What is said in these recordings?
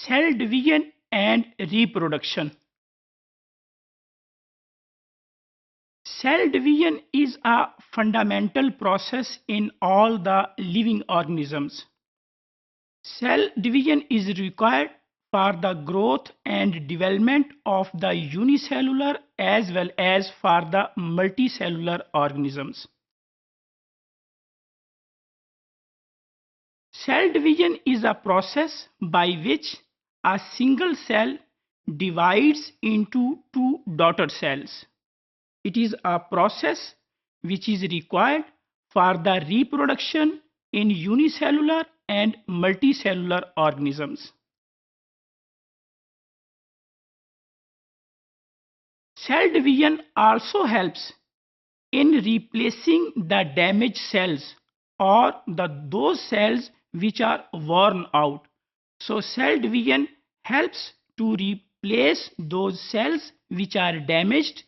Cell division and reproduction. Cell division is a fundamental process in all the living organisms. Cell division is required for the growth and development of the unicellular as well as for the multicellular organisms. Cell division is a process by which a single cell divides into two daughter cells. It is a process which is required for the reproduction in unicellular and multicellular organisms. Cell division also helps in replacing the damaged cells or those cells which are worn out. So cell division helps to replace those cells which are damaged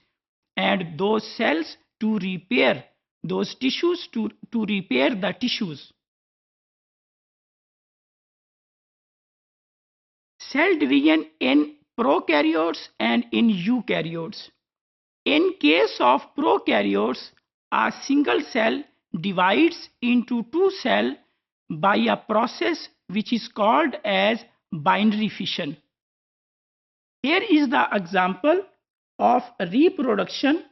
and those cells to repair those tissues, to repair the tissues. Cell division in prokaryotes and in eukaryotes. In case of prokaryotes, a single cell divides into two cells by a process which is called as binary fission. Here is the example of reproduction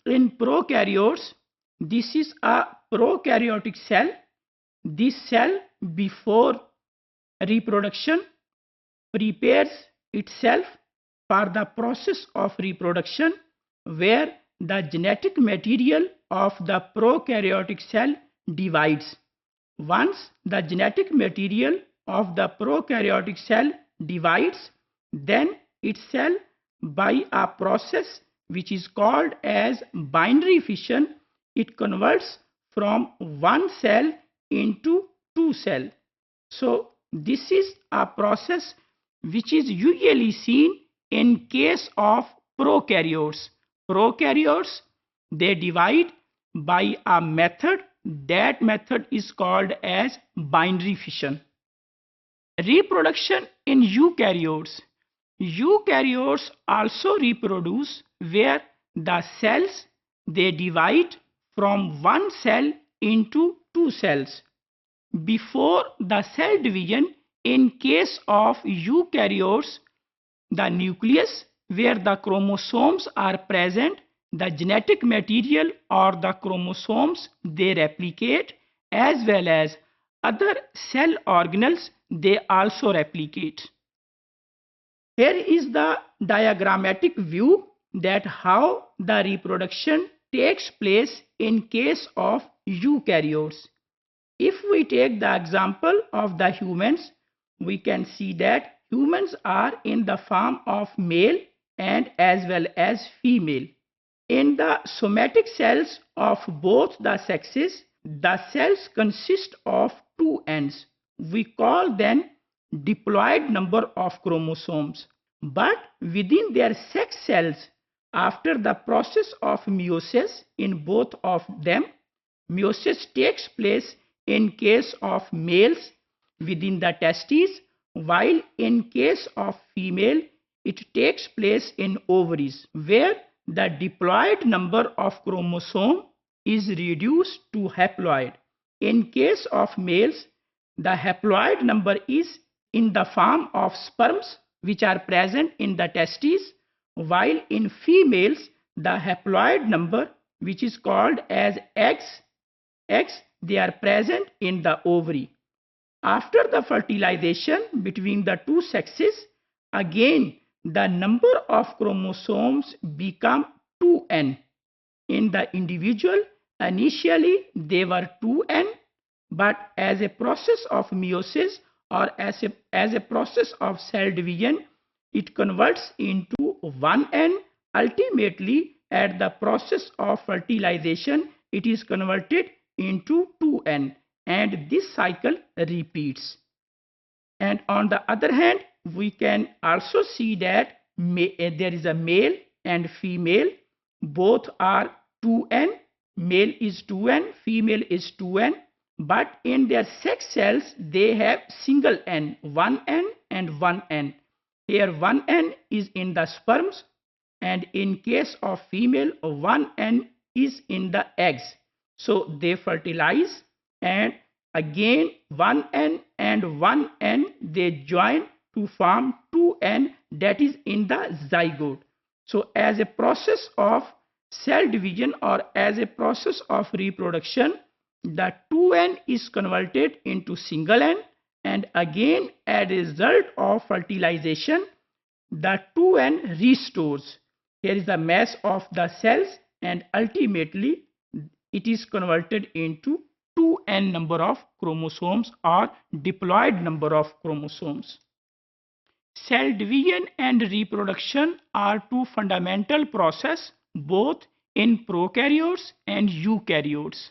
in prokaryotes. This is a prokaryotic cell. This cell before reproduction prepares itself for the process of reproduction, where the genetic material of the prokaryotic cell divides. Once the genetic material of the prokaryotic cell divides, then its cell, by a process which is called as binary fission, it converts from one cell into two cells. So this is a process which is usually seen in case of prokaryotes. Prokaryotes, they divide by a method. That method is called as binary fission. Reproduction in eukaryotes. Eukaryotes also reproduce where the cells, they divide from one cell into two cells. Before the cell division, in case of eukaryotes, the nucleus where the chromosomes are present, the genetic material or the chromosomes, they replicate, as well as other cell organelles, they also replicate. Here is the diagrammatic view that how the reproduction takes place in case of eukaryotes. If we take the example of the humans, we can see that humans are in the form of male and as well as female. In the somatic cells of both the sexes, the cells consist of two ends. We call them diploid number of chromosomes. But within their sex cells, after the process of meiosis in both of them, meiosis takes place in case of males within the testes, while in case of female, it takes place in ovaries, where the diploid number of chromosome is reduced to haploid. In case of males, the haploid number is in the form of sperms which are present in the testes, while in females, the haploid number, which is called as eggs, they are present in the ovary. After the fertilization between the two sexes, again the number of chromosomes become 2n. In the individual, initially they were 2n, but as a process of meiosis or as a process of cell division, it converts into 1n. Ultimately, at the process of fertilization, it is converted into 2n, and this cycle repeats. And on the other hand, we can also see that there is a male and female. Both are 2n. Male is 2n, female is 2n. But in their sex cells, they have single n, 1n and 1N. Here 1N is in the sperms, and in case of female 1N is in the eggs. So they fertilize, and again 1N and 1N they join to form 2N, that is in the zygote. So as a process of cell division or as a process of reproduction, the 2N is converted into single N, and again as a result of fertilization the 2N restores. Here is the mass of the cells, and ultimately it is converted into 2N number of chromosomes or diploid number of chromosomes. Cell division and reproduction are two fundamental processes both in prokaryotes and eukaryotes.